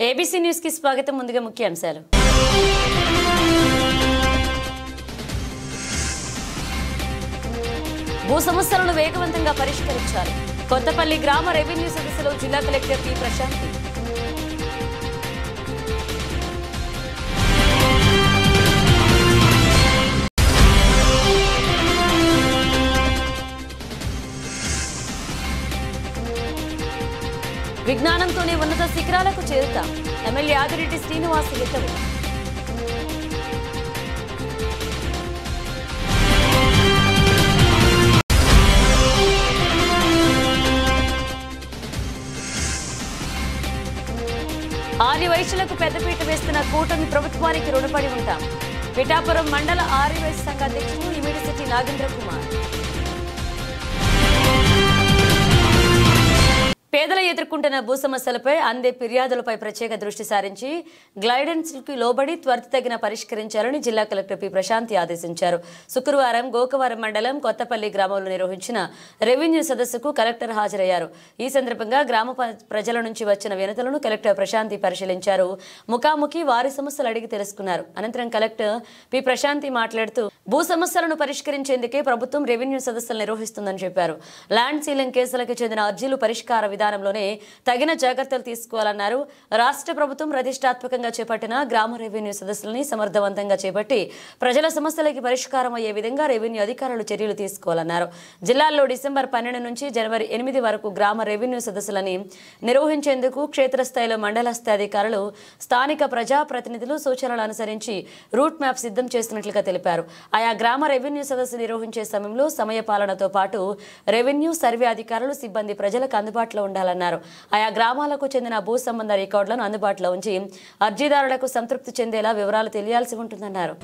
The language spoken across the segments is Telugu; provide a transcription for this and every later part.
ఏబీసీ న్యూస్ కి స్వాగతం. ముందుగా ముఖ్య అంశాలు. భూ సమస్యలను వేగవంతంగా పరిష్కరించాలి. కొత్తపల్లి గ్రామ రెవెన్యూ సదస్సులో జిల్లా కలెక్టర్ పి ప్రశాంతి. విజ్ఞానంతోనే ఉన్నత శిఖరాలకు చేరుతాం. ఎమ్మెల్యే ఆదిరెడ్డి శ్రీనివాస్ హితవు. ఆర్యవైశ్యులకు పెద్దపీట వేస్తున్న కూటమి ప్రభుత్వానికి రుణపడి ఉంటాం. పిఠాపురం మండల ఆర్యవైశ్య సంఘ అధ్యక్షుడు ఇమిడిశెట్టి నాగేంద్ర కుమార్. పేదలు ఎదుర్కొంటున్న భూ సమస్యలపై అందే ఫిర్యాదులపై ప్రత్యేక దృష్టి సారించి గైడెన్స్ కి లోబడి త్వరితగిన పరిష్కరించాలని జిల్లా కలెక్టర్ పి ప్రశాంతి ఆదేశించారు. శుక్రవారం గోకవరం మండలం కొత్తపల్లి గ్రామంలో నిర్వహించిన రెవెన్యూ సదస్సుకు కలెక్టర్ హాజరయ్యారు. ఈ సందర్భంగా గ్రామ ప్రజల నుంచి వచ్చిన వినతులను కలెక్టర్ ప్రశాంతి పరిశీలించారు. ముఖాముఖి వారి సమస్యలు అడిగి తెలుసుకున్నారు. అనంతరం కలెక్టర్ పి ప్రశాంతి మాట్లాడుతూ భూ సమస్యలను పరిష్కరించేందుకే ప్రభుత్వం రెవెన్యూ సదస్సులు నిర్వహిస్తుందని చెప్పారు. ల్యాండ్ సీలింగ్ కేసులకు చెందిన అర్జీలు పరిష్కార విధానంలోనే తగిన జాగ్రత్తలు తీసుకోవాలన్నారు. రాష్ట్ర ప్రభుత్వం ప్రతిష్టాత్మకంగా చేపట్టిన గ్రామ రెవెన్యూ సదస్సులని సమర్థవంతంగా చేపట్టి ప్రజల సమస్యలకి పరిష్కారం అయ్యే విధంగా రెవెన్యూ అధికారులు చర్యలు తీసుకోవాలన్నారు. జిల్లాల్లో డిసెంబర్ 12 నుంచి జనవరి 8 వరకు గ్రామ రెవెన్యూ సదస్సులని నిర్వహించేందుకు క్షేత్రస్థాయిలో మండల స్థాయి అధికారులు స్థానిక ప్రజాప్రతినిధులు సూచనలు అనుసరించి రూట్ మ్యాప్ సిద్ధం చేస్తున్నట్లుగా తెలిపారు. ఆయా గ్రామ రెవెన్యూ సదస్సు నిర్వహించే సమయంలో సమయపాలనతో పాటు రెవెన్యూ సర్వే అధికారులు సిబ్బంది ప్రజలకు అందుబాటులో ఉండాలన్నారు. ఆయా గ్రామాలకు చెందిన భూ సంబంధ రికార్డులను అందుబాటులో ఉంచి అర్జీదారులకు సంతృప్తి చెందేలా వివరాలు తెలియాల్సి ఉంటుందన్నారు.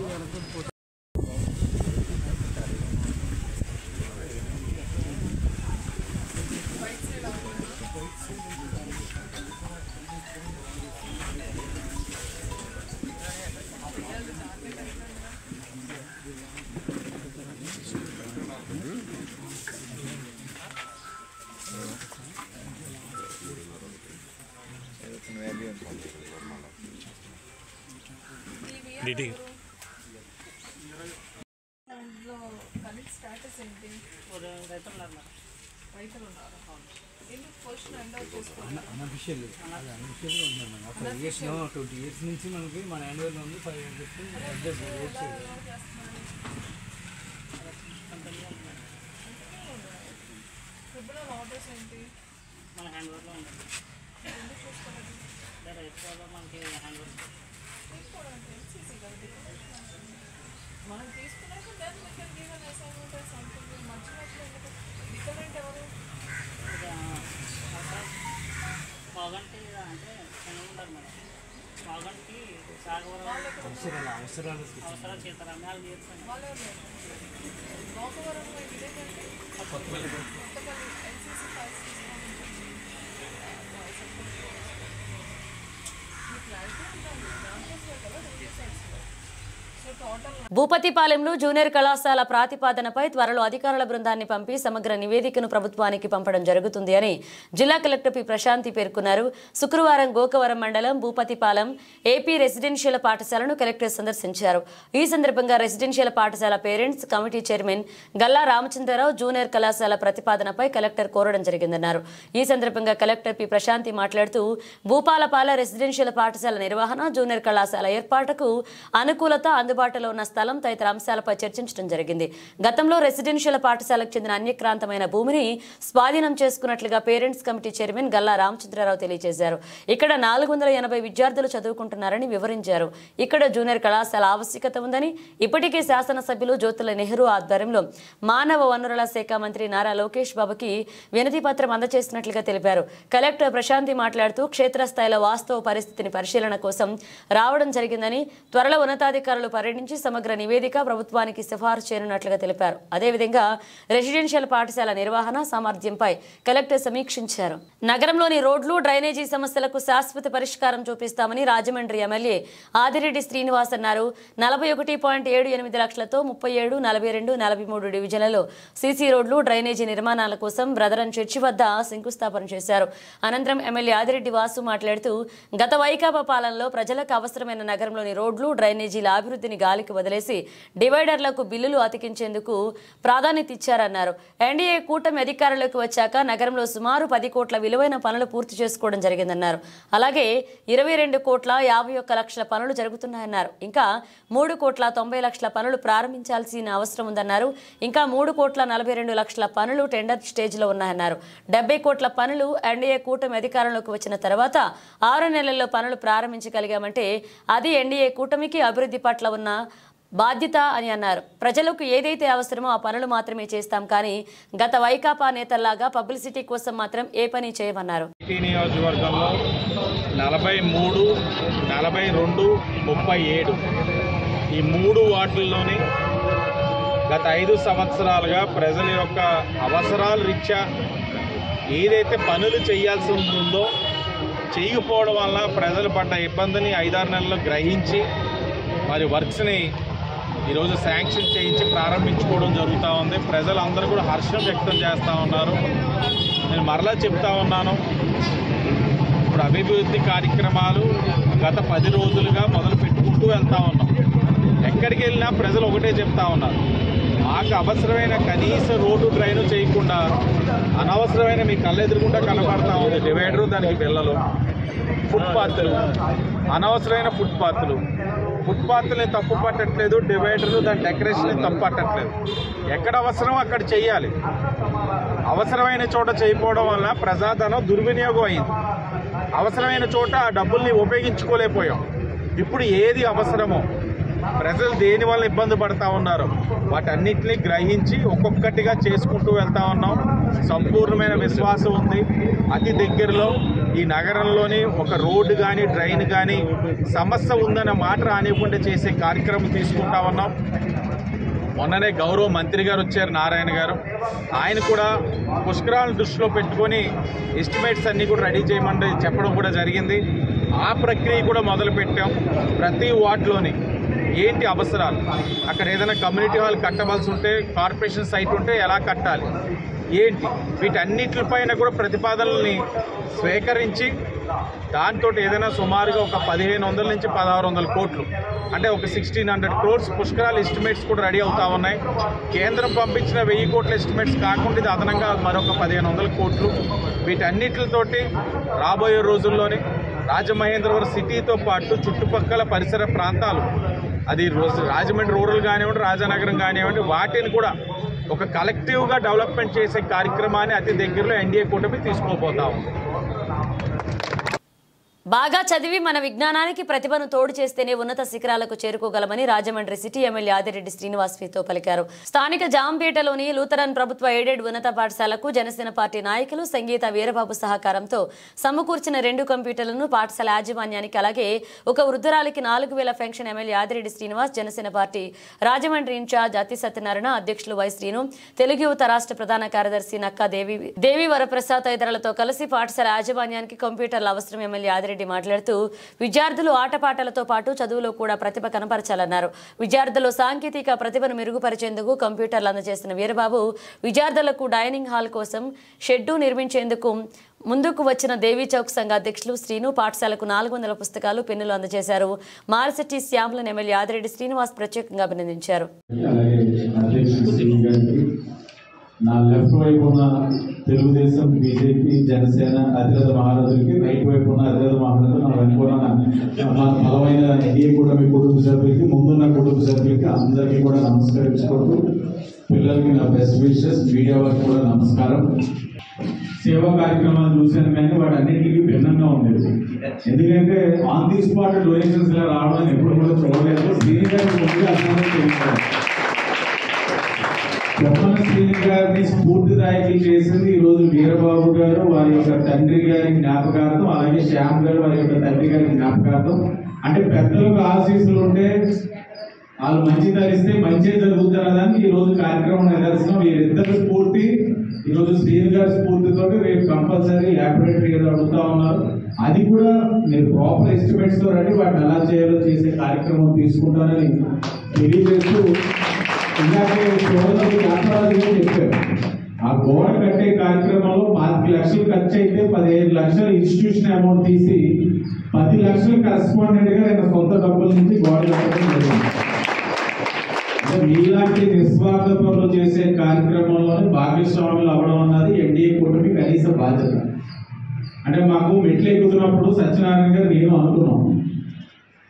నుంచి మనకి మన యాన్యువల్ ఉంది 5 ఆర్డర్స్ ఏంటి మన హ్యాండ్ వర్క్లో ఉంది. మనకి హ్యాండ్ వర్క్ మనం తీసుకున్నాక దాన్ని ఇక్కడ గివెన్ అసైన్మెంట్ సంథింగ్ మధ్య డిఫరెంట్ ఎవరు బాగంటి అంటే ఉంటారు మేడం. బాగంటి అవసరాలు చేస్తారా వాళ్ళు చేస్తాను. కొత్తపల్లి భూపతిపాలెంలో జూనియర్ కళాశాల ప్రాతిపాదనపై త్వరలో అధికారుల బృందాన్ని పంపి సమగ్ర నివేదికను ప్రభుత్వానికి పంపడం జరుగుతుంది అని జిల్లా కలెక్టర్ పి ప్రశాంతి పేర్కొన్నారు. శుక్రవారం గోకవరం మండలం భూపతిపాలెం ఏపీ రెసిడెన్షియల్ పాఠశాలను కలెక్టర్ సందర్శించారు. ఈ సందర్భంగా రెసిడెన్షియల్ పాఠశాల parents committee chairman Galla Ramachandrarao junior కళాశాల ప్రతిపాదనపై కలెక్టర్ కోరడం జరిగిందన్నారు. ఈ సందర్భంగా కలెక్టర్ పి ప్రశాంతి మాట్లాడుతూ భూపాలపాల రెసిడెన్షియల్ పాఠశాల నిర్వహణ, జూనియర్ కళాశాల ఏర్పాటుకు అనుకూలత, అందుబాటులో ఉన్న స్థలం తదితర అంశాలపై చర్చించడం జరిగింది. గతంలో రెసిడెన్షియల్ పాఠశాలకు చెందిన అన్యక్రాంతమైన భూమిని స్వాధీనం చేసుకున్నట్లుగా parents committee chairman Galla Ramachandra Rao తెలియజేశారు. ఇక్కడ 480 విద్యార్థులు చదువుకుంటున్నారని వివరించారు. ఇక్కడ జూనియర్ కళాశాల ఆవశ్యకత ఉందని, ఇప్పటికే శాసనసభ్యులు జ్యోతుల నెహ్రూ ఆధ్వర్యంలో మానవ వనరుల శాఖ మంత్రి నారా లోకేష్ బాబుకి వినతి పత్రం అందజేసినట్లుగా తెలిపారు. కలెక్టర్ ప్రశాంతి మాట్లాడుతూ క్షేత్రస్థాయిలో వాస్తవ పరిస్థితిని పరిశీలన కోసం రావడం జరిగిందని, త్వరలో ఉన్నతాధికారులు పర్యటించి పర్యటించి సమగ్ర నివేదిక ప్రభుత్వానికి సిఫారసు చేయనున్నట్లుగా తెలిపారు. అదేవిధంగా రెసిడెన్షియల్ పాఠశాల నిర్వహణ సామర్థ్యంపై కలెక్టర్ సమీక్షించారు. నగరంలోని రోడ్లు డ్రైనేజీ సమస్యలకు శాశ్వత పరిష్కారం చూపిస్తామని రాజమండ్రి ఎమ్మెల్యే ఆదిరెడ్డి శ్రీనివాస్ అన్నారు. 41.78 లక్షలతో 37, 42, 43 డివిజన్లలో సీసీ రోడ్లు డ్రైనేజీ నిర్మాణాల కోసం బ్రదరన్ చర్చి వద్ద శంకుస్థాపన చేశారు. అనంతరం ఎమ్మెల్యే ఆదిరెడ్డి వాసు మాట్లాడుతూ గత వైకాపా పాలనలో ప్రజలకు అవసరమైన నగరంలోని రోడ్లు డ్రైనేజీల అభివృద్ధిని గాలికి వదిలేసి డివైడర్లకు బిల్లులు అతికించేందుకు ప్రాధాన్యత ఇచ్చారన్నారు. ఎన్డీఏ కూటమి అధికారంలోకి వచ్చాక నగరంలో సుమారు 10 కోట్ల విలువైన పనులు పూర్తి చేసుకోవడం జరిగిందన్నారు. అలాగే 22,51,00,000 పనులు జరుగుతున్నాయన్నారు. ఇంకా 3,90,00,000 పనులు ప్రారంభించాల్సిన అవసరం ఉందన్నారు. ఇంకా 3,42,00,000 పనులు టెండర్ స్టేజ్లో ఉన్నాయన్నారు. 70 కోట్ల పనులు ఎన్డీఏ కూటమి అధికారంలోకి వచ్చిన తర్వాత 6 నెలల్లో పనులు ప్రారంభించగలిగామంటే అది ఎన్డీఏ కూటమికి అభివృద్ధి పట్ల ఉన్న బాధ్యత అని అన్నారు. ప్రజలకు ఏదైతే అవసరమో ఆ పనులు మాత్రమే చేస్తాం, కానీ గత వైకాపా నేతల్లాగా పబ్లిసిటీ కోసం మాత్రం ఏ పని చేయమన్నారు. నియోజకవర్గంలో 43, 42, 37 ఈ 3 వార్డుల్లోని గత 5 సంవత్సరాలుగా ప్రజల యొక్క అవసరాల రీత్యా ఏదైతే పనులు చేయాల్సి ఉంటుందో చేయకపోవడం వల్ల ప్రజలు పడ్డ ఇబ్బందిని 5-6 నెలల్లో గ్రహించి మరి వర్క్స్ని ఈరోజు శాంక్షన్ చేయించి ప్రారంభించుకోవడం జరుగుతూ ఉంది. ప్రజలందరూ కూడా హర్షం వ్యక్తం చేస్తూ ఉన్నారు. నేను మరలా చెప్తా ఉన్నాను, ఇప్పుడు అభివృద్ధి కార్యక్రమాలు గత 10 రోజులుగా మొదలు పెట్టుకుంటూ వెళ్తూ ఉన్నాం. ఎక్కడికి వెళ్ళినా ప్రజలు ఒకటే చెప్తా ఉన్నారు, మాకు అవసరమైన కనీస రోడ్డు డ్రైను చేయకుండా అనవసరమైన మీ కళ్ళెదురుకుండా కనబడతా ఉంది డివైడరు, దానికి పిల్లలు, ఫుట్పాత్లు, అనవసరమైన ఫుట్పాత్లని తప్పు పట్టట్లేదు, డివైడర్లు దాని డెకరేషన్ తప్పు పట్టట్లేదు. ఎక్కడ అవసరం అక్కడ చెయ్యాలి. అవసరమైన చోట చేయకపోవడం వల్ల ప్రజాధనం దుర్వినియోగం అయింది. అవసరమైన చోట ఆ డబ్బుల్ని ఉపయోగించుకోలేకపోయాం. ఇప్పుడు ఏది అవసరమో, ప్రజలు దేని వల్ల ఇబ్బంది పడతా ఉన్నారో వాటన్నిటిని గ్రహించి ఒక్కొక్కటిగా చేసుకుంటూ వెళ్తా ఉన్నాం. సంపూర్ణమైన విశ్వాసం ఉంది. అతి దగ్గరలో ఈ నగరంలోని ఒక రోడ్డు కానీ డ్రైన్ కానీ సమస్య ఉందన్న మాట రానివ్వకుండా చేసే కార్యక్రమం తీసుకుంటా ఉన్నాం. మొన్ననే గౌరవ మంత్రి గారు వచ్చారు, నారాయణ గారు. ఆయన కూడా పుష్కరాలను దృష్టిలో పెట్టుకొని ఎస్టిమేట్స్ అన్నీ కూడా రెడీ చేయమని చెప్పడం కూడా జరిగింది. ఆ ప్రక్రియ కూడా మొదలుపెట్టాం. ప్రతి వార్డులోని ఏంటి అవసరాలు, అక్కడ ఏదైనా కమ్యూనిటీ హాల్ కట్టవలసి ఉంటే, కార్పొరేషన్ సైట్ ఉంటే ఎలా కట్టాలి, ఏంటి, వీటన్నిటిపైన కూడా ప్రతిపాదనల్ని స్వీకరించి దాంతో ఏదైనా సుమారుగా ఒక 1,500 నుంచి 1,600 కోట్లు, అంటే ఒక 1,600 crores పుష్కరాల ఎస్టిమేట్స్ కూడా రెడీ అవుతా ఉన్నాయి. కేంద్రం పంపించిన 1000 కోట్ల ఎస్టిమేట్స్ కాకుండా ఇది అదనంగా మరొక 1,500 కోట్లు. వీటన్నిటితోటి రాబోయే రోజుల్లోనే రాజమహేంద్రవరం సిటీతో పాటు చుట్టుపక్కల పరిసర ప్రాంతాలు, అది రాజమండ్రి రూరల్ కానివ్వండి, రాజానగరం కానివ్వండి, వాటిని కూడా ఒక కలెక్టివ్గా డెవలప్మెంట్ చేసే కార్యక్రమాన్ని అతి దగ్గరలో ఎన్డీఏ కూటమి తీసుకోబోతా ఉంది. బాగా చదివి మన విజ్ఞానానికి ప్రతిభను తోడు చేస్తేనే ఉన్నత శిఖరాలకు చేరుకోగలమని రాజమండ్రి సిటీ ఎమ్మెల్యే ఆదిరెడ్డి శ్రీనివాస్తో పలికారు. స్థానిక జాంపేటలోని లూథరన్ ప్రభుత్వ ఎయిడెడ్ ఉన్నత పాఠశాలకు జనసేన పార్టీ నాయకులు సంగీత వీరబాబు సహకారంతో సమకూర్చిన 2 కంప్యూటర్లను పాఠశాల యాజమాన్యానికి, అలాగే ఒక వృద్ధురాలికి 4,000 pension MLA Adireddy Srinivas, Janasena party Rajahmundry incharge Atthi Satyanarayana, అధ్యక్షులు వై శ్రీను, తెలుగు యువత రాష్ట్ర ప్రధాన కార్యదర్శి నక్కా దేవి వరప్రసాద్ తదితరులతో కలిసి పాఠశాల యాజమాన్యానికి కంప్యూటర్ల అవసరం ఎమ్మెల్యే ఆదిరెడ్డి మాట్లాడుతూ విద్యార్థులు ఆటపాటలతో పాటు చదువులో కూడా ప్రతిభ కనపరచాలన్నారు. విద్యార్థులు సాంకేతిక ప్రతిభను మెరుగుపరిచేందుకు కంప్యూటర్లు అందజేసిన వీరబాబు విద్యార్థులకు డైనింగ్ హాల్ కోసం షెడ్డు నిర్మించేందుకు ముందుకు వచ్చిన దేవీ చౌక్ సంఘ అధ్యక్షులు శ్రీను పాఠశాలకు 400 పుస్తకాలు, పెన్నులు అందజేశారు. మారిశెట్టి శ్యామలను ఎమ్మెల్యే ఆదిరెడ్డి శ్రీనివాస్ ప్రత్యేకంగా అభినందించారు. నా లెఫ్ట్ వైపు ఉన్న తెలుగుదేశం, బీజేపీ, జనసేన అధిరథ మహారాజులకి, రైట్ వైపు ఉన్న అధిరథ మహారాజులు, నా వెనుకున్న మా బలమైన ఎన్డీఏ కూటమి కుటుంబ సభ్యులకి, ముందున్న కుటుంబ సభ్యులకి అందరికీ కూడా నమస్కరించుకుంటూ, పిల్లలకి నా బెస్ట్ విషెస్, మీడియా వారికి కూడా నమస్కారం. సేవా కార్యక్రమాలు చూశాను కానీ వాటి అన్నింటికి భిన్నంగా ఉండేది. ఎందుకంటే ఆన్ ది స్పాట్ డొనేషన్స్ ఇలా రావడం ఎప్పుడు కూడా చూడలేదు. చెప్పన శ్రీని గారిని స్ఫూర్తిదాయకులు చేసింది ఈరోజు వీరబాబు గారు, వారి యొక్క తండ్రి గారి జ్ఞాపకార్థం, అలాగే శ్యామ్ గారు వారి యొక్క తండ్రి గారి జ్ఞాపకార్థం. అంటే పెద్దలకు ఆశీస్సులు ఉంటే వాళ్ళు మంచి ధరిస్తే మంచి జరుగుతుందన్నదానికి ఈ రోజు కార్యక్రమం నిదర్శనం. వీరిద్దరు స్ఫూర్తి, ఈ రోజు శ్రీను గారి స్ఫూర్తితో రేపు కంపల్సరీ ల్యాబొరేటరీ ఏదో అడుగుతా ఉన్నారు. అది కూడా మీరు ప్రాపర్ ఎస్టిమేట్స్ తో రండి, వాటిని ఎలా చేయాలో చేసే కార్యక్రమం తీసుకుంటారని తెలియజేస్తూ, ఇలాగే సోదరులు వ్యాపారాలు చెప్పారు. ఆ గోడ కట్టే కార్యక్రమంలో 5 లక్షలు ఖర్చు అయితే 15 లక్షలు ఇన్స్టిట్యూషన్ అమౌంట్ తీసి 10 లక్షలు కరెస్పాండెంట్ గా నేను సొంత డబ్బుల నుంచి గోడ కట్టడం జరిగింది. మీలాంటి నిస్వార్థ పనులు చేసే కార్యక్రమంలోనే భాగస్వాములు అవ్వడం అన్నది ఎన్డీఏ కూటమి కనీస బాధ్యత. అంటే మాకు మెట్లు ఎక్కుతున్నప్పుడు సత్యనారాయణ గారు నేను అనుకున్నాం,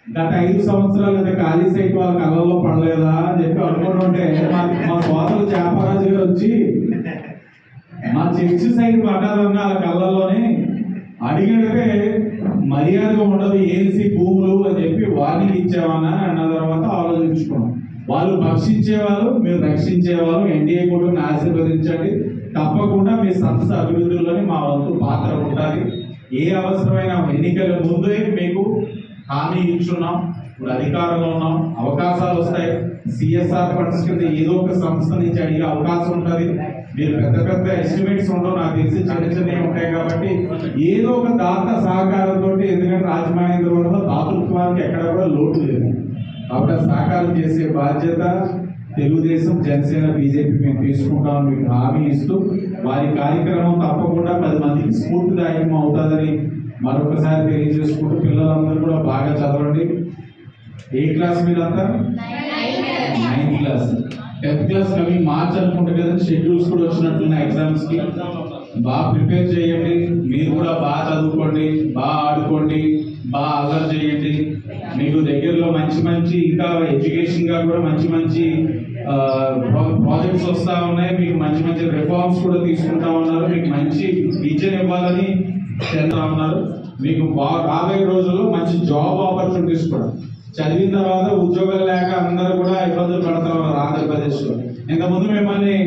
గత 5 సంవత్సరాలు అయితే ఖాళీ సైట్ వాళ్ళ కళ్ళల్లో పడలేదా అని చెప్పి అనుకుంటుంటే మా సోదరులు చేపరాజు గారు వచ్చి మా చర్చి సైట్ పడ్డారన్న వాళ్ళ కళ్ళల్లోనే అడిగితే మర్యాదగా ఉండదు ఏసీ భూములు అని చెప్పి వార్నింగ్ ఇచ్చామన్నా అన్న తర్వాత ఆలోచించుకున్నాం. వాళ్ళు భక్షించేవాళ్ళు, మీరు రక్షించేవాళ్ళు. ఎన్డీఏ కూటమిని ఆశీర్వదించండి. తప్పకుండా మీ సంస్థ అభివృద్ధిలోని మా వంతు పాత్ర ఉంటుంది. ఏ అవసరమైన ఎన్నికల ముందే మీకు హామీ ఇచ్చున్నాం. ఇప్పుడు అధికారంలో ఉన్నాం, అవకాశాలు వస్తాయి. సిఎస్ఆర్ ఫండ్స్ కింద ఏదో ఒక సంస్థ నుంచి అడిగే అవకాశం ఉంటుంది. మీరు పెద్ద పెద్ద ఎస్టిమేట్స్ ఉండవు, నాకు తెలిసి చిన్న చిన్నవి ఉంటాయి. కాబట్టి ఏదో ఒక దాత సహకారంతో, ఎందుకంటే రాజమహేంద్రవరంలో దాతృత్వానికి ఎక్కడ కూడా లోటు లేదు. కాబట్టి సహకారం చేసే బాధ్యత తెలుగుదేశం, జనసేన, బీజేపీ మేము తీసుకుంటామని మీకు హామీ ఇస్తూ, వారి కార్యక్రమం తప్పకుండా 10 మందికి స్ఫూర్తిదాయకం అవుతుందని మరొకసారి తెలియజేసుకుంటూ, పిల్లలందరూ కూడా బాగా చదవండి. ఏ క్లాస్ మీరంతా? 9th class. 10th క్లాస్ అవి మార్చ్ అనుకుంటారు కదా, షెడ్యూల్స్ కూడా వచ్చినట్టున్న ఎగ్జామ్స్ కి బాగా ప్రిపేర్ చేయండి. మీరు కూడా బాగా చదువుకోండి, బాగా ఆడుకోండి, బాగా అల్లరి చేయండి. మీకు దగ్గరలో మంచి మంచి ఇంకా ఎడ్యుకేషన్ గా కూడా మంచి మంచి ప్రాజెక్ట్స్ వస్తా ఉన్నాయి. మీకు మంచి మంచి రిఫార్మ్స్ కూడా తీసుకుంటా ఉన్నారు. మీకు మంచి విజన్ ఇవ్వాలని చేస్తా ఉన్నారు. మీకు రాబోయే రోజుల్లో మంచి జాబ్ ఆపర్చునిటీస్ కూడా, చదివిన తర్వాత ఉద్యోగాలు లేక అందరూ కూడా ఇబ్బందులు పడతా ఉన్నారు ఆంధ్రప్రదేశ్ లో. ఇంతకుముందు మిమ్మల్ని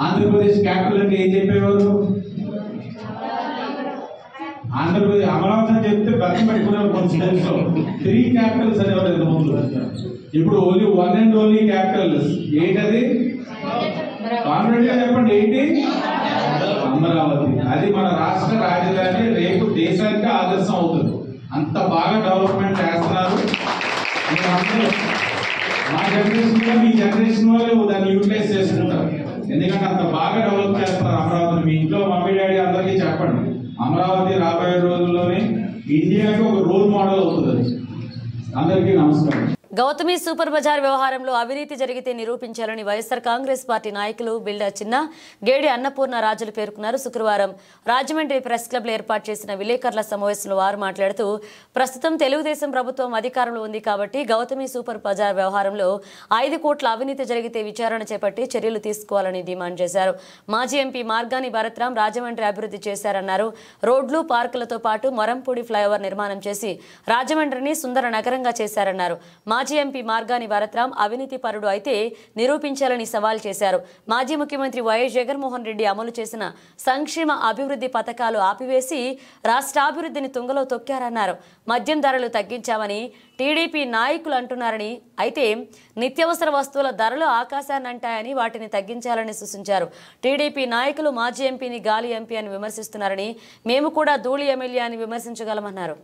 ఆంధ్రప్రదేశ్ క్యాపిటల్ అంటే ఏం చెప్పేవారు? ఆంధ్రప్రదేశ్ అమరావతి అని చెప్తే బతి పెట్టుకున్నారు కొన్ని స్కూల్స్ లో. 3 క్యాపిటల్స్ అనేవారు ఇంతకుముందు. ఇప్పుడు ఓన్లీ 1 and only క్యాపిటల్. ఏంటది? కాన్ఫిడెంట్ గా చెప్పండి, ఏంటి? అమరావతి. అది మన రాష్ట్ర రాజధాని. రేపు దేశానికి ఆదర్శం అవుతుంది. అంత బాగా డెవలప్మెంట్ చేస్తున్నారు. మా జనరేషన్ లో మీ జనరేషన్ వాళ్ళు దాన్ని యూటిలైజ్ చేసుకుంటారు. ఎందుకంటే అంత బాగా డెవలప్ చేస్తారు అమరావతిని. మీ ఇంట్లో మమ్మీ డాడీ అందరికీ చెప్పండి, అమరావతి రాబోయే రోజుల్లోనే ఇండియాకి ఒక రోల్ మోడల్ అవుతుంది. అందరికీ నమస్కారం. గౌతమి సూపర్ బజార్ వ్యవహారంలో అవినీతి జరిగితే నిరూపించాలని వైఎస్ఆర్ కాంగ్రెస్ పార్టీ నాయకులు బిల్డర్ చిన్న, గేడి అన్నపూర్ణ రాజులు పేర్కొన్నారు. శుక్రవారం రాజమండ్రి ప్రెస్ క్లబ్లో ఏర్పాటు చేసిన విలేకరుల సమావేశంలో వారు మాట్లాడుతూ, ప్రస్తుతం తెలుగుదేశం ప్రభుత్వం అధికారంలో ఉంది కాబట్టి గౌతమి సూపర్ బజార్ వ్యవహారంలో 5 కోట్ల అవినీతి జరిగితే విచారణ చేపట్టి చర్యలు తీసుకోవాలని డిమాండ్ చేశారు. మాజీ ఎంపీ మార్గాని భరత్రాం రాజమండ్రి అభివృద్ధి చేశారన్నారు. రోడ్లు, పార్కులతో పాటు మరంపూడి ఫ్లైఓవర్ నిర్మాణం చేసి రాజమండ్రిని సుందర నగరంగా చేశారన్నారు. మాజీ ఎంపీ మార్గాని భరత్రాం అవినీతి పరుడు అయితే నిరూపించాలని సవాల్ చేశారు. మాజీ ముఖ్యమంత్రి వైఎస్ జగన్మోహన్ రెడ్డి అమలు చేసిన సంక్షేమ అభివృద్ధి పథకాలు ఆపివేసి రాష్ట్రాభివృద్ధిని తుంగలో తొక్కారన్నారు. మద్యం ధరలు తగ్గించామని టీడీపీ నాయకులు అంటున్నారని, అయితే నిత్యావసర వస్తువుల ధరలు ఆకాశాన్ని అంటాయని వాటిని తగ్గించాలని సూచించారు. టీడీపీ నాయకులు మాజీ ఎంపీని గాలి ఎంపీ అని విమర్శిస్తున్నారని, మేము కూడా ధూళి ఎమ్మెల్యే అని విమర్శించగలమన్నారు.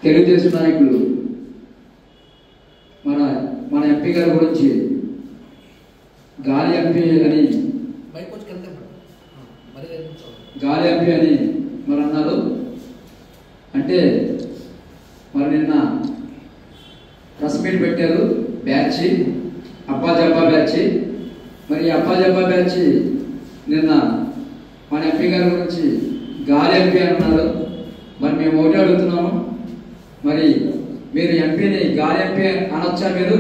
తెలుగుదేశం నాయకులు మన ఎంపీ గారి గురించి గాలి ఎంపీ అని మరి అన్నారు. అంటే మరి నిన్న ప్రెస్ మీట్ పెట్టారు, బ్యాచ్ అప్పాజబ్బా బ్యాచ్. మరి అప్పాజబ్బా బ్యాచ్ నిన్న మన ఎంపీ గారి గురించి గాలి ఎంపీ అన్నారు. మరి మేము ఒకటి అడుగుతున్నాము, మరి మీరు ఎంపీని గాలి ఎంపీ అనొచ్చా మీరు?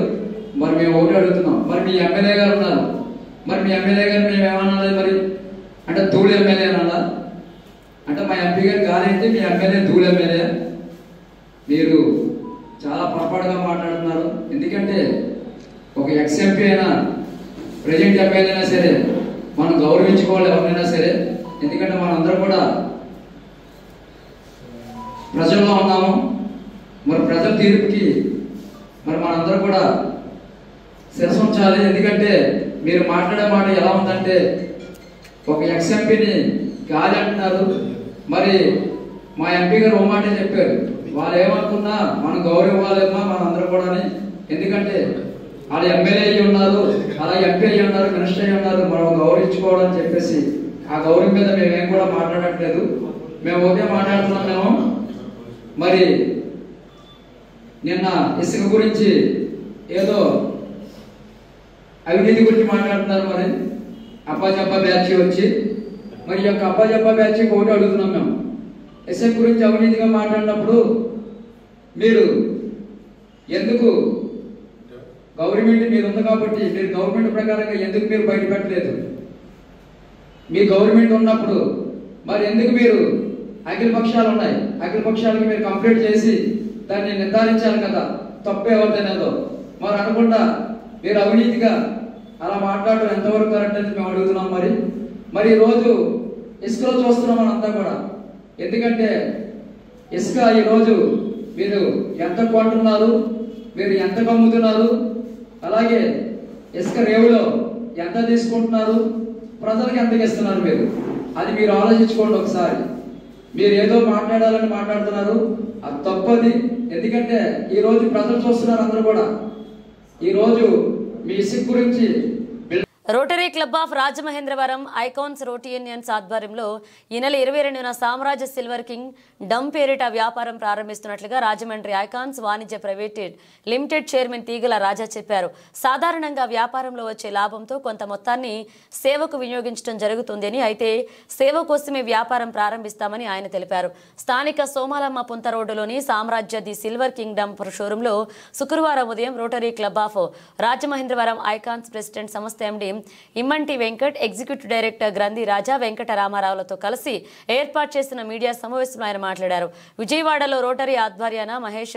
మరి మేము ఒకటి అడుగుతున్నాం. మరి మీ ఎమ్మెల్యే గారు ఉన్నారు, మరి మీ ఎమ్మెల్యే గారు మేము ఏమనాలి? మరి అంటే ధూళి ఎమ్మెల్యే అనాలా? అంటే మా ఎంపీ గారు గాలి అయితే మీ ఎమ్మెల్యే ధూళి ఎమ్మెల్యే? మీరు చాలా పొరపాటుగా మాట్లాడుతున్నారు. ఎందుకంటే ఒక ఎక్స్ ఎంపీ అయినా ప్రెసిడెంట్ ఎమ్మెల్యే అయినా సరే మనం గౌరవించుకోవాలి ఎవరైనా సరే. ఎందుకంటే మనందరం కూడా ప్రజల్లో ఉన్నాము. మరి ప్రజల తీర్పుకి మరి మనందరం కూడా ఉంచాలి. ఎందుకంటే మీరు మాట్లాడే మాట ఎలా ఉందంటే ఒక ఎక్స్ ఎంపీని గాలి అంటున్నారు. మరి మా ఎంపీ గారు ఓ మాట చెప్పారు, వాళ్ళు ఏమనుకున్నా మనం గౌరవివ్వాలేమో మనం అందరం కూడా. ఎందుకంటే వాళ్ళు ఎమ్మెల్యే అయ్యి ఉన్నారు, అలా ఎంపీ అయ్యి ఉన్నారు, మినిస్టర్ అయ్యి ఉన్నారు, మనం గౌరవించుకోవాలని చెప్పేసి ఆ గౌరవం మీద మేమేం కూడా మాట్లాడట్లేదు. మేము ఒకే మాట్లాడుతున్నాం. మరి నిన్న ఇసుక గురించి ఏదో అవినీతి గురించి మాట్లాడుతున్నారు. మరి అప్పాజప్పా బ్యాచ్ వచ్చి మరి యొక్క అప్పాజప్పా బ్యాచ్ ఒకటి అడుగుతున్నాం మేము. ఇసుక గురించి అవినీతిగా మాట్లాడినప్పుడు మీరు ఎందుకు గవర్నమెంట్ మీరు ఉంది కాబట్టి మీరు గవర్నమెంట్ ప్రకారంగా ఎందుకు మీరు బయట పెట్టలేదు? మీ గవర్నమెంట్ ఉన్నప్పుడు మరి ఎందుకు మీరు అఖిల పక్షాలు ఉన్నాయి, అఖిల పక్షాలకి మీరు కంప్లీట్ చేసి దాన్ని నిర్ధారించాలి కదా, తప్పు ఎవరిదైనాదో. మరి అనుకుంటా మీరు అవినీతిగా అలా మాట్లాడడం ఎంతవరకు కరెక్ట్ అని మేము అడుగుతున్నాం. మరి ఈరోజు ఇసుకలో చూస్తున్నాం మనంతా కూడా. ఎందుకంటే ఇసుక ఈరోజు మీరు ఎంత కొంటున్నారు, మీరు ఎంత కమ్ముతున్నారు, అలాగే ఇసుక రేవులో ఎంత తీసుకుంటున్నారు, ప్రజలకు ఎంత ఇస్తున్నారు మీరు, అది మీరు ఆలోచించుకోండి ఒకసారి. మీరు ఏదో మాట్లాడాలని మాట్లాడుతున్నారు, అది తప్పది. ఎందుకంటే ఈరోజు ప్రజలు చూస్తున్నారు అందరూ కూడా. ఈరోజు మీ ఇసుక గురించి rotary club of Rajamahendravaram icons roti unions ఆధ్వర్యంలో ఈ నెల 22న సామ్రాజ్య సిల్వర్ కింగ్ డమ్ పేరిట వ్యాపారం ప్రారంభిస్తున్నట్లుగా రాజమండ్రి ఐకాన్స్ వాణిజ్య ప్రైవేట్ లిమిటెడ్ చైర్మన్ తీగల రాజా చెప్పారు. సాధారణంగా వ్యాపారంలో వచ్చే లాభంతో కొంత మొత్తాన్ని సేవకు వినియోగించడం జరుగుతుందని, అయితే సేవ కోసమే వ్యాపారం ప్రారంభిస్తామని ఆయన తెలిపారు. స్థానిక సోమాలమ్మ పుంత రోడ్డులోని సామ్రాజ్య ది సిల్వర్ కింగ్ డమ్ షోరూంలో శుక్రవారం ఉదయం rotary club of Rajamahendravaram icons president సంస్థ ఎండి ఇమ్మంటి వెంకట్, ఎగ్జిక్యూటివ్ డైరెక్టర్ గ్రంథి రాజా వెంకట రామారావులతో కలిసి ఏర్పాటు చేసిన మీడియా సమావేశంలో ఆయన మాట్లాడారు. విజయవాడలో రోటరీ ఆధ్వర్యాన మహేష్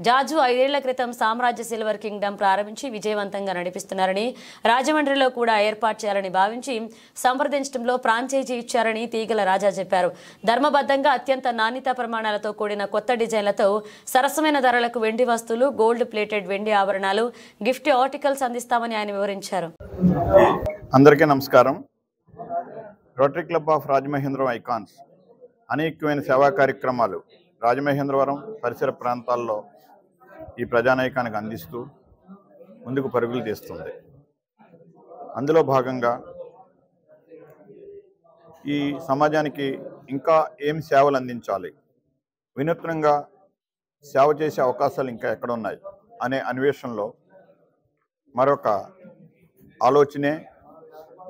జాజు 5 ఏళ్ల క్రితం సామ్రాజ్య సిల్వర్ కింగ్డమ్ ప్రారంభించి విజయవంతంగా నడిపిస్తున్నారని, రాజమండ్రిలో కూడా ఏర్పాటు చేయాలని భావించి సంప్రదించడంలో ఫ్రాంచైజీ ఇచ్చారని తీగల రాజా చెప్పారు. ధర్మబద్ధంగా అత్యంత నాణ్యతా ప్రమాణాలతో కూడిన కొత్త డిజైన్లతో సరసమైన ధరలకు వెండి వస్తువులు, గోల్డ్ ప్లేటెడ్ వెండి ఆభరణాలు, గిఫ్ట్ ఆర్టికల్స్ అందిస్తామని ఆయన వివరించారు. అందరికీ నమస్కారం. Rotary club of Rajamahendravaram icons అనేకమైన సేవా కార్యక్రమాలు రాజమహేంద్రవరం పరిసర ప్రాంతాల్లో ఈ ప్రజానాయకానికి అందిస్తూ ముందుకు పరుగులు తీస్తుంది. అందులో భాగంగా ఈ సమాజానికి ఇంకా ఏం సేవలు అందించాలి, వినూత్నంగా సేవ చేసే అవకాశాలు ఇంకా ఎక్కడ ఉన్నాయి అనే అన్వేషణలో మరొక ఆలోచనే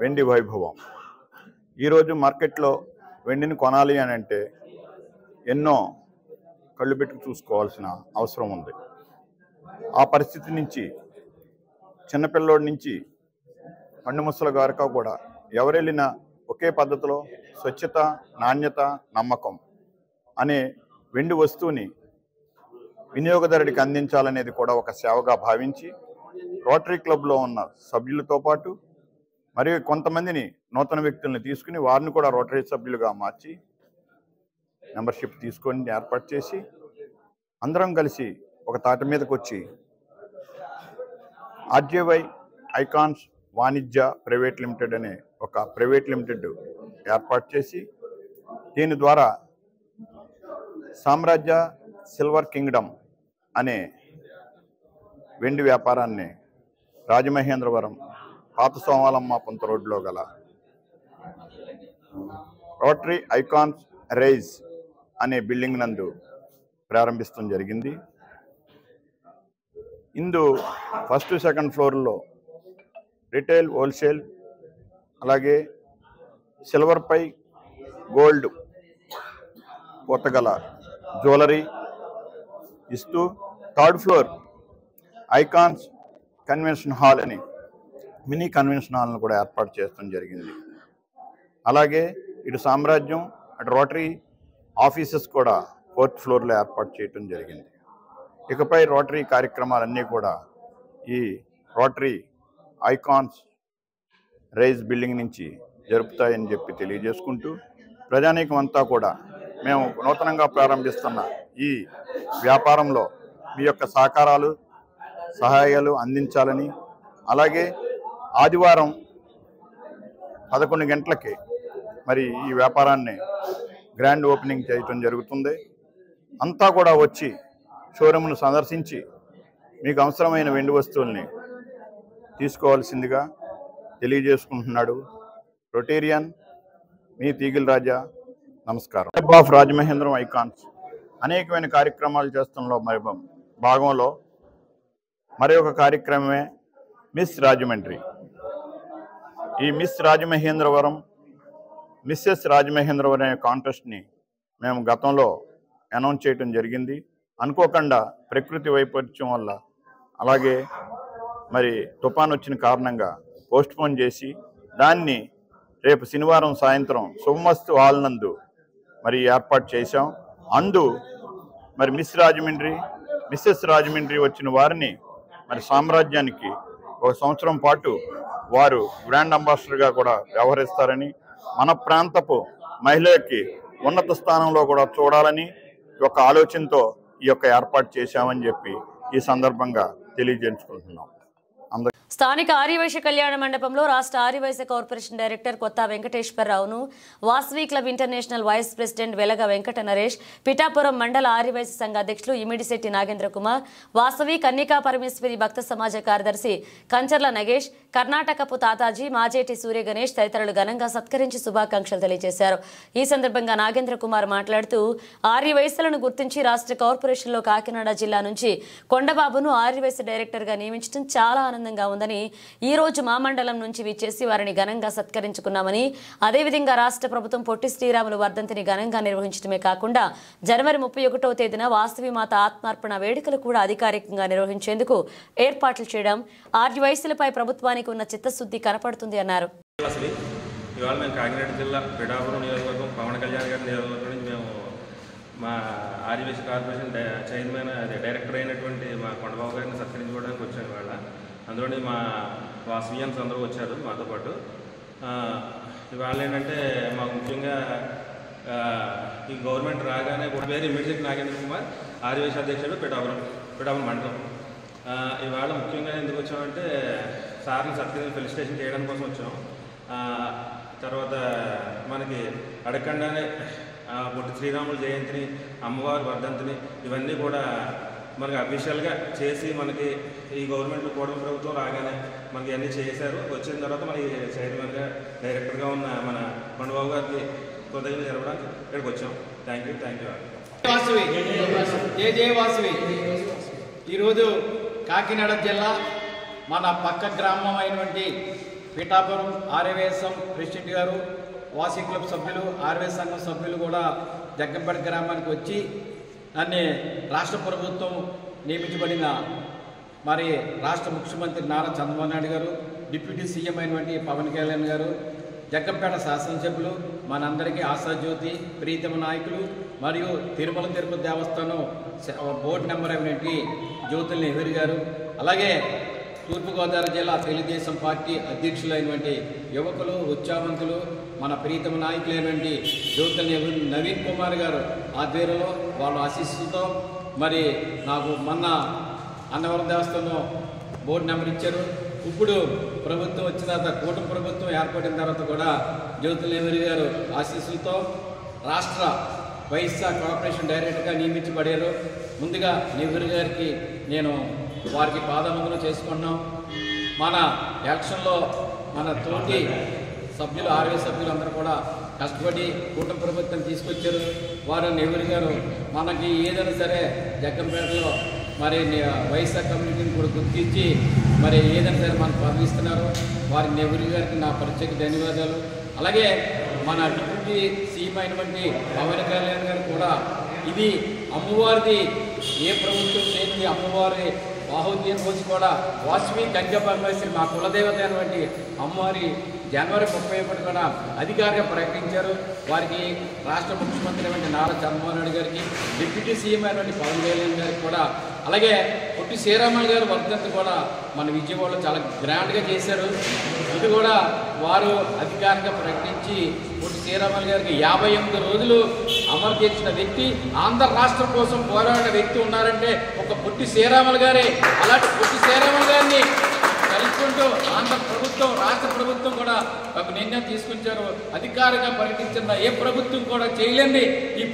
వెండి వైభవం. ఈరోజు మార్కెట్లో వెండిని కొనాలి అని అంటే ఎన్నో కళ్ళు పెట్టుకు చూసుకోవాల్సిన అవసరం ఉంది. ఆ పరిస్థితి నుంచి చిన్నపిల్లోడి నుంచి పండు ముసలి గారికా కూడా ఎవరెళ్ళినా ఒకే పద్ధతిలో స్వచ్ఛత, నాణ్యత, నమ్మకం అనే వెండి వస్తువుని వినియోగదారుడికి అందించాలనేది కూడా ఒక సేవగా భావించి రోటరీ క్లబ్లో ఉన్న సభ్యులతో పాటు మరియు కొంతమందిని నూతన వ్యక్తులను తీసుకుని వారిని కూడా రోటరీ సభ్యులుగా మార్చి మెంబర్షిప్ తీసుకొని ఏర్పాటు చేసి అందరం కలిసి ఒక తాటి మీదకి వచ్చి ఆర్జేవై ఐకాన్స్ వాణిజ్య ప్రైవేట్ లిమిటెడ్ అనే ఒక ప్రైవేట్ లిమిటెడ్ ఏర్పాటు చేసి దీని ద్వారా సామ్రాజ్య సిల్వర్ కింగ్డమ్ అనే వెండి వ్యాపారాన్ని రాజమహేంద్రవరం పాత సోమాలమ్మ పుంత రోడ్లో గల రోటరీ ఐకాన్స్ రైజ్ అనే బిల్డింగ్ నందు ప్రారంభించడం జరిగింది. ఇందు ఫస్ట్ సెకండ్ ఫ్లోర్లో రిటైల్, హోల్సేల్, అలాగే సిల్వర్పై గోల్డ్ పూతగల జ్యువెలరీ ఇస్తూ third floor icons convention hall అని మినీ కన్వెన్షన్ హాల్ను కూడా ఏర్పాటు చేయడం జరిగింది. అలాగే ఇటు సామ్రాజ్యం అటు రోటరీ ఆఫీసెస్ కూడా 4th ఫ్లోర్లో ఏర్పాటు చేయడం జరిగింది. ఇకపై రోటరీ కార్యక్రమాలన్నీ కూడా ఈ రోటరీ ఐకాన్స్ రైజ్ బిల్డింగ్ నుంచి జరుపుతాయని చెప్పి తెలియజేసుకుంటూ ప్రజానీకం అంతా కూడా మేము నూతనంగా ప్రారంభిస్తున్న ఈ వ్యాపారంలో మీ యొక్క సహకారాలు, సహాయాలు అందించాలని అలాగే ఆదివారం 11 గంటలకి మరి ఈ వ్యాపారాన్ని గ్రాండ్ ఓపెనింగ్ చేయటం జరుగుతుంది. అంతా కూడా వచ్చి షోరూమ్ను సందర్శించి మీకు అవసరమైన వెండి వస్తువుల్ని తీసుకోవాల్సిందిగా తెలియజేసుకుంటున్నాడు రొటేరియన్ మీ తీగిల్ రాజా. నమస్కారం. క్లబ్ ఆఫ్ రాజమహేంద్రం ఐకాన్స్ అనేకమైన కార్యక్రమాలు చేస్తున్న మరి భాగంలో మరి ఒక కార్యక్రమమే మిస్ రాజమండ్రి. ఈ మిస్ రాజమహేంద్రవరం మిస్సెస్ రాజమహేంద్రవరం అనే కాంటెస్ట్ని మేము గతంలో అనౌన్స్ చేయడం జరిగింది. అనుకోకుండా ప్రకృతి వైపరీత్యం వల్ల అలాగే మరి తుఫాన్ వచ్చిన కారణంగా పోస్ట్పోన్ చేసి దాన్ని రేపు శనివారం సాయంత్రం శుభమస్తు హాల్ నందు మరి ఏర్పాటు చేశాం. మరి మిస్సెస్ రాజమండ్రి వచ్చిన వారిని మరి సామ్రాజ్యానికి 1 సంవత్సరం పాటు వారు బ్రాండ్ అంబాసిడర్గా కూడా వ్యవహరిస్తారని, మన ప్రాంతపు మహిళలకి ఉన్నత స్థానంలో కూడా చూడాలని ఒక ఆలోచనతో ఈ యొక్క ఏర్పాటు చేశామని చెప్పి ఈ సందర్భంగా తెలియజేసుకుంటున్నాం. స్థానిక ఆర్యవైశ్య కళ్యాణ మండపంలో రాష్ట్ర ఆర్యవైశ్య కార్పొరేషన్ డైరెక్టర్ కొత్త వెంకటేశ్వరరావును Vasavi club international vice president Velaga Venkata Naresh, Pithapuram మండల ఆర్యవైశ్య సంఘ అధ్యక్షులు ఇమిడిశెట్టి నాగేంద్ర కుమార్, వాసవి కన్నికా పరమేశ్వరి భక్త సమాజ కార్యదర్శి కంచర్ల నగేష్, కర్ణాటకపు తాతాజీ, మాజేటి సూర్య గణేష్ తదితరులు ఘనంగా సత్కరించి శుభాకాంక్షలు తెలియజేశారు. ఈ సందర్భంగా నాగేంద్ర కుమార్ మాట్లాడుతూ ఆర్యవైశ్యులను గుర్తించి రాష్ట్ర కార్పొరేషన్లో కాకినాడ జిల్లా నుంచి కొండబాబును ఆర్యవైశ్య డైరెక్టర్గా నియమించడం చాలా ఆనందంగా ఉందని, ఈ రోజు మా మండలం నుంచి విచ్చేసి వారిని ఘనంగా సత్కరించుకున్నామని, అదేవిధంగా రాష్ట్ర ప్రభుత్వం పొట్టి శ్రీరాములు వర్ధంతిని ఘనంగా నిర్వహించడమే కాకుండా జనవరి 31వ తేదీన వాసవి మాత ఆత్మార్పణ వేడుకలు కూడా అధికారికంగా నిర్వహించేందుకు ఏర్పాట్లు చేయడం ఆర్యవైశ్యులపై ప్రభుత్వానికి ఉన్న చిత్తశుద్ధి కనపడుతుంది అన్నారు. ఇవాళ మేము కాకినాడ జిల్లా పిఠాపురం నియోజకవర్గం పవన్ కళ్యాణ్ గారి నియోజకవర్గం నుంచి మేము మా ఆర్యవైశ్య కార్పొరేషన్ చైర్మన్ డైరెక్టర్ అయినటువంటి మా కొండబాబు గారిని సత్కరించుకోవడానికి వచ్చాము. ఇవాళ అందులోని మా వాసవియన్స్ అందరూ వచ్చారు మాతో పాటు. ఇవాళ ఏంటంటే మాకు ముఖ్యంగా ఈ గవర్నమెంట్ రాగానే కూడా పేరు ఇమిడిశెట్టి నాగేంద్ర కుమార్, ఆర్యవైశ్య అధ్యక్షుడు పిఠాపురం మండలం. ఇవాళ ముఖ్యంగా ఎందుకు వచ్చామంటే సార్ని ఫెలిసిటేషన్ చేయడం కోసం వచ్చాం. తర్వాత మనకి అడగకుండానే పొట్టి శ్రీరాముల జయంతిని, అమ్మవారి వర్ధంతిని ఇవన్నీ కూడా మనకి అఫీషియల్గా చేసి మనకి ఈ గవర్నమెంట్ కూటమి ప్రభుత్వం రాగానే మనకి అన్నీ చేశారు. వచ్చిన తర్వాత మనకి చైర్మన్గా డైరెక్టర్గా ఉన్న మన కొండబాబు గారికి కృతజ్ఞతలు జరపడానికి ఇక్కడికి వచ్చాం. Thank you. వాసవి జయ వాసవి. ఈరోజు కాకినాడ జిల్లా మన పక్క గ్రామం అయినటువంటి పిఠాపురం ఆర్యవైశ్యం ప్రెసిడెంట్ గారు, వాసవి క్లబ్ సభ్యులు, ఆర్యవైశ్య సంఘం సభ్యులు కూడా జగ్గంపేట గ్రామానికి వచ్చి నన్ను రాష్ట్ర ప్రభుత్వం నియమించబడిన మరి రాష్ట్ర ముఖ్యమంత్రి నారా చంద్రబాబు నాయుడు గారు, డిప్యూటీ సీఎం అయినటువంటి పవన్ కళ్యాణ్ గారు, జగ్గంపేట శాసనసభ్యులు, మనందరికీ ఆశాజ్యోతి ప్రీతమ నాయకులు మరియు తిరుమల తిరుపతి దేవస్థానం బోర్డు నెంబర్ అయినటువంటి జ్యోతుల నెహ్రూ గారు, అలాగే తూర్పుగోదావరి జిల్లా తెలుగుదేశం పార్టీ అధ్యక్షులైనటువంటి యువకులు, ఉత్సాహవంతులు, మన ప్రీతమ నాయకులైనటువంటి జ్యోతుల నవీన్ కుమార్ గారు ఆధ్వర్యంలో వాళ్ళ ఆశీస్సులతో మరి నాకు మొన్న అన్నవరం దేవస్థానం బోర్డు నెంబర్ ఇచ్చారు. ఇప్పుడు ప్రభుత్వం వచ్చిన తర్వాత, కూటమి ప్రభుత్వం ఏర్పడిన తర్వాత కూడా జ్యోతుల నెహ్రూ గారు ఆశీస్సులతో రాష్ట్ర వైశ్య కార్పొరేషన్ డైరెక్టర్గా నియమించబడారు. ముందుగా నెహ్రూ గారికి నేను వారికి పాదవందనం చేసుకున్నాం. మన ఎలక్షన్లో మన తోటి సభ్యులు, ఆర్వై సభ్యులు అందరూ కూడా కష్టపడి కూటమి ప్రభుత్వం తీసుకొచ్చారు. వారు నెహ్రూ గారు మనకి ఏదైనా సరే జగ్గంపేటలో మరి వైశ్య కమ్యూనిటీని కూడా గుర్తించి మరి ఏదైనా సరే మనకు పంపిస్తున్నారు. వారి నెహ్రూ గారికి నా ప్రత్యేక ధన్యవాదాలు. అలాగే మన డిప్యూటీ సీఎం అయినటువంటి పవన్ కళ్యాణ్ గారు కూడా ఇది అమ్మవారిది, ఏ ప్రభుత్వం చేయని అమ్మవారి బాహుద్యం రోజు కూడా వాసవి కన్యకా పరమేశ్వరి మా కులదేవత అయినటువంటి అమ్మవారి జనవరి 31 కూడా అధికారిగా ప్రకటించారు. వారికి రాష్ట్ర ముఖ్యమంత్రి అయినటువంటి నారా చంద్రబాబు నాయుడు గారికి, డిప్యూటీ సీఎం అయినటువంటి పవన్ కళ్యాణ్ గారికి కూడా, అలాగే పొట్టి శ్రీరాములు గారు వర్ధంతి కూడా మన విజయవాడలో చాలా గ్రాండ్గా చేశారు. ఇది కూడా వారు అధికారికంగా ప్రకటించి పొట్టి శ్రీరాములు గారికి 58 రోజులు అమలు చేసిన వ్యక్తి, ఆంధ్ర రాష్ట్రం కోసం పోరాడిన వ్యక్తి ఉన్నారంటే ఒక పొట్టి శ్రీరాములు గారే. అలాంటి పొట్టి శ్రీరాములు గారిని కలుపుకుంటూ ఆంధ్ర ప్రభుత్వం రాష్ట్ర ప్రభుత్వం కూడా ఒక నిర్ణయం తీసుకొచ్చారు. అధికారికంగా ప్రకటించిన ఏ ప్రభుత్వం కూడా చేయలేండి ఈ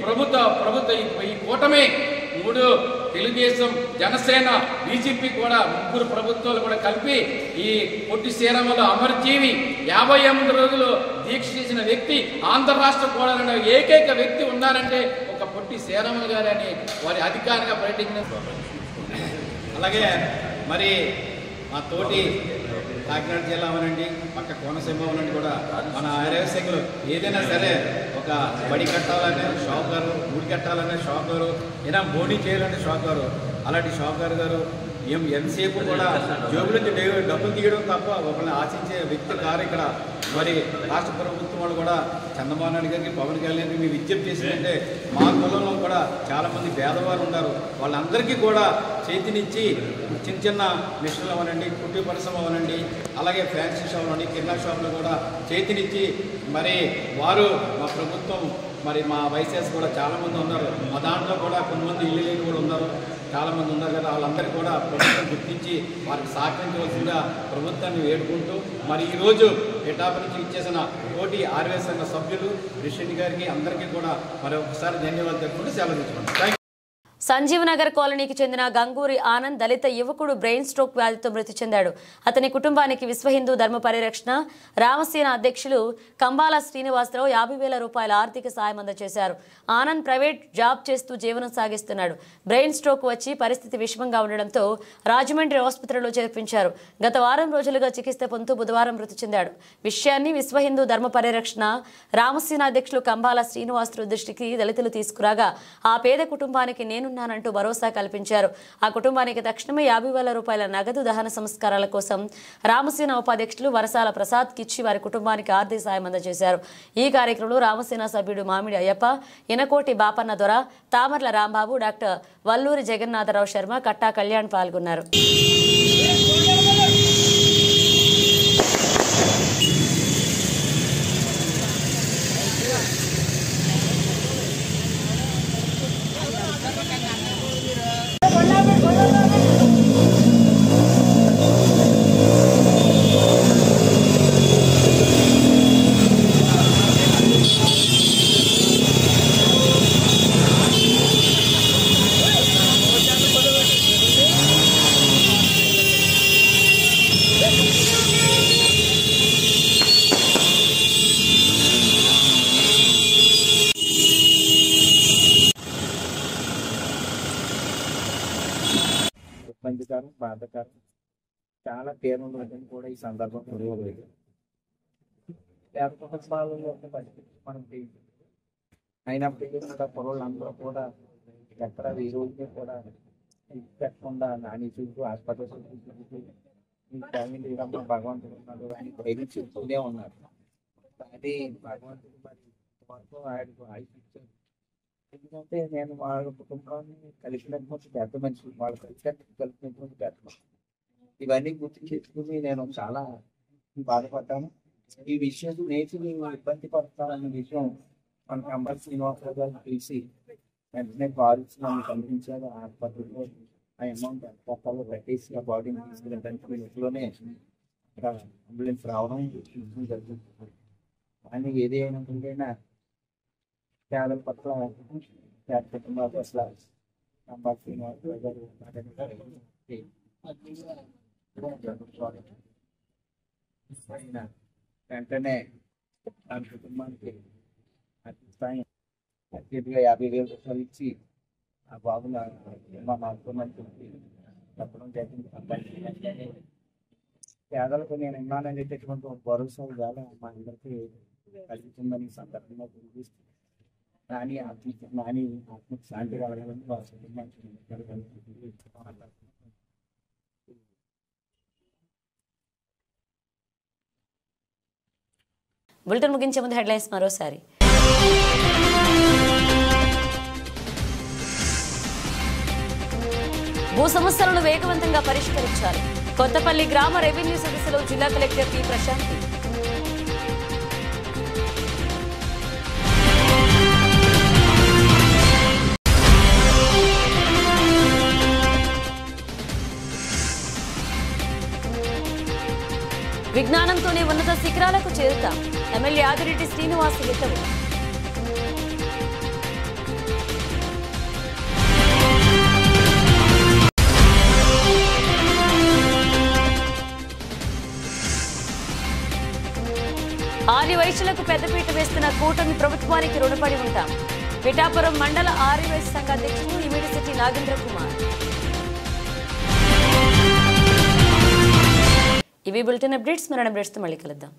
ఈ కూటమి 3 తెలుగుదేశం, జనసేన, బీజేపీ కూడా 3 ప్రభుత్వాలు కూడా కలిపి ఈ పొట్టి శ్రీరాములు అమరజీవి 58 రోజులు దీక్ష చేసిన వ్యక్తి ఆంధ్ర రాష్ట్ర కూడా ఏకైక వ్యక్తి ఉన్నారంటే ఒక పొట్టి శ్రీరాములు గారు అని వారి అధికారికంగా ప్రకటించిన. అలాగే మరి మా తోటి కాకినాడ జిల్లా అవనండి, పక్క కోనసీమ అవనండి కూడా మన ఆర్యవైశ్యులు ఏదైనా సరే ఒక బడి కట్టాలనే షావుకారు, గుడి కట్టాలనే షావుకారు, ఏదైనా బోడీ చేయాలంటే షావుకారు. అలాంటి షావుకారు గారు ఎంతసేపు కూడా జోబుల నుంచి డబ్బులు తీయడం తప్ప ఒకరిని ఆశించే వ్యక్తి కారు ఇక్కడ. మరి రాష్ట్ర ప్రభుత్వం వాళ్ళు కూడా చంద్రబాబు నాయుడు గారికి, పవన్ కళ్యాణ్ మీ విజ్ఞప్తి చేసిందంటే మా కులంలో కూడా చాలామంది పేదవారు ఉన్నారు, వాళ్ళందరికీ కూడా చేతినిచ్చి చిన్న చిన్న మిషన్లు అవనండి, కుట్టు పరిశ్రమ అవనండి, అలాగే ఫ్యాన్సీ షాప్ అవనండి, కిరాణా షాపులు కూడా చేతినిచ్చి మరి వారు మా ప్రభుత్వం మరి మా వైసీఎస్ కూడా చాలామంది ఉన్నారు. మా దాంట్లో కూడా కొంతమంది ఇల్లు లేని కూడా ఉన్నారు, చాలామంది ఉన్నారు కదా. వాళ్ళందరికీ కూడా ప్రభుత్వం గుర్తించి వారికి సహకరించవలసిందిగా ప్రభుత్వాన్ని వేడుకుంటూ మరి ఈరోజు పిఠాపురం నుంచి ఇచ్చేసిన తోటి ఆర్యవైశ్య సంఘ సభ్యులు ప్రెసిడెంట్ గారికి అందరికీ కూడా మరి ఒకసారి ధన్యవాదాలు తెలుపుకుంటూ సెలవు తీసుకుంటాం. సంజీవ్ నగర్ కాలనీకి చెందిన గంగూరి ఆనంద్ దళిత యువకుడు బ్రెయిన్ స్ట్రోక్ వ్యాధితో మృతి చెందాడు. అతని కుటుంబానికి విశ్వ హిందూ ధర్మ పరిరక్షణ రామసేన అధ్యక్షులు కంబాల శ్రీనివాసరావు 50,000 రూపాయల ఆర్థిక సాయం అందజేశారు. ఆనంద్ ప్రైవేట్ జాబ్ చేస్తూ జీవనం సాగిస్తున్నాడు. బ్రెయిన్ స్ట్రోక్ వచ్చి పరిస్థితి విషమంగా ఉండడంతో రాజమండ్రి ఆసుపత్రిలో చేర్పించారు. గత వారం రోజులుగా చికిత్స పొందుతూ బుధవారం మృతి చెందాడు. విషయాన్ని విశ్వ హిందూ ధర్మ పరిరక్షణ రామసేన అధ్యక్షులు కంబాల శ్రీనివాసరావు దృష్టికి దళితులు తీసుకురాగా ఆ పేద కుటుంబానికి నేనున్నానంటూ భరోసా కల్పించారు. ఆ కుటుంబానికి తక్షణమే 50,000 రూపాయల నగదు దహన సంస్కారాల కోసం రామసేన ఉపాధ్యక్షులు వరసాల ప్రసాద్ కిచ్చి వారి కుటుంబానికి ఆర్థిక సాయం అందజేశారు. ఈ కార్యక్రమంలో రామసేన సభ్యుడు మామిడి అయ్యప్ప, ఇనకోటి బాపన్న దొర, తామర్ల రాంబాబు, డాక్టర్ వల్లూరి జగన్నాథరావు శర్మ, కట్టా కళ్యాణ్ పాల్గొన్నారు. ఇబ్బందికరం, బాధకరం, చాలా తీవ్రంగా కూడా ఈ సందర్భం తెలియలేదు. పేద కుటుంబాలలో పరిస్థితి మనం అయినప్పటికీ కూడా పొరలందరూ కూడా ఎక్కడ ఈ రోజుకి కూడా పెట్టకుండా నాని చూస్తూ హాస్పిటల్ చూస్తూ ఈ ఫ్యామిలీ భగవంతుడు ఉన్నాడు అని ధైర్యం చెప్తూనే ఉన్నారు. అది భగవంతుడు మరి వరకు ఆయనకు ఆయుషించారు. ఎందుకంటే నేను వాళ్ళ కుటుంబాన్ని కలిపినటువంటి పెద్ద మనిషి, వాళ్ళు కలిపినటువంటి పెద్ద మనిషి. ఇవన్నీ గుర్తు చేసుకుని నేను చాలా బాధపడ్డాను. ఈ విషయం నేర్చి మేము ఇబ్బంది పడతానన్న విషయం మన కంబల్ శ్రీనివాసరావు గారిని తెలిసి వెంటనే కాల్స్ని కనిపించారు. ఆసుపత్రిలో ఆ అమౌంట్ ఎంత కట్టాలో పెట్టేసి ఆ బాడీని తీసుకెళ్ళడానికి ఇంట్లోనే ఇక్కడ అంబులెన్స్ రావడం జరుగుతుంది. కానీ ఏది అయినట్టుకైనా పేదల పట్ల పేద కుటుంబాల పట్ల కంబల్ శ్రీనివాసరావు గారు వెంటనే ఆ కుటుంబానికి అత్యధిగా 50,000 రూపాయలు ఇచ్చి ఆ బాబుల మా అనుకున్నట్టు చెప్పడం జరిగింది. పేదలకు నేను ఉన్నాననేటటువంటి భరోసా వేళ మా అందరికీ కలుగుతుందని సందర్భంగా గుర్తిస్తుంది. నాని ఆత్మకు శాంతి కలగాలని వారి కుటుంబానికి బులెటిన్ ముగించే ముందు హెడ్లైన్స్ మరోసారి. భూ సమస్యలను వేగవంతంగా పరిష్కరించాలి. కొత్తపల్లి గ్రామ రెవెన్యూ సదస్సులో జిల్లా కలెక్టర్ పి ప్రశాంతి. విజ్ఞానంతోనే ఉన్నత శిఖరాలకు చేరుతాం. ఎమ్మెల్యే ఆదిరెడ్డి శ్రీనివాస్ హితవు. ఆర్యవైశ్యులకు పెద్దపీట వేస్తున్న కూటమి ప్రభుత్వానికి రుణపడి ఉంటాం. పిఠాపురం మండల ఆర్యవైశ్య సంఘ అధ్యక్షుడు ఇమిడిశెట్టి నాగేంద్ర కుమార్. ఇవి బులెటిన్ అప్డేట్స్. మరణ అప్డేట్స్తో మళ్ళీ కలుద్దాం.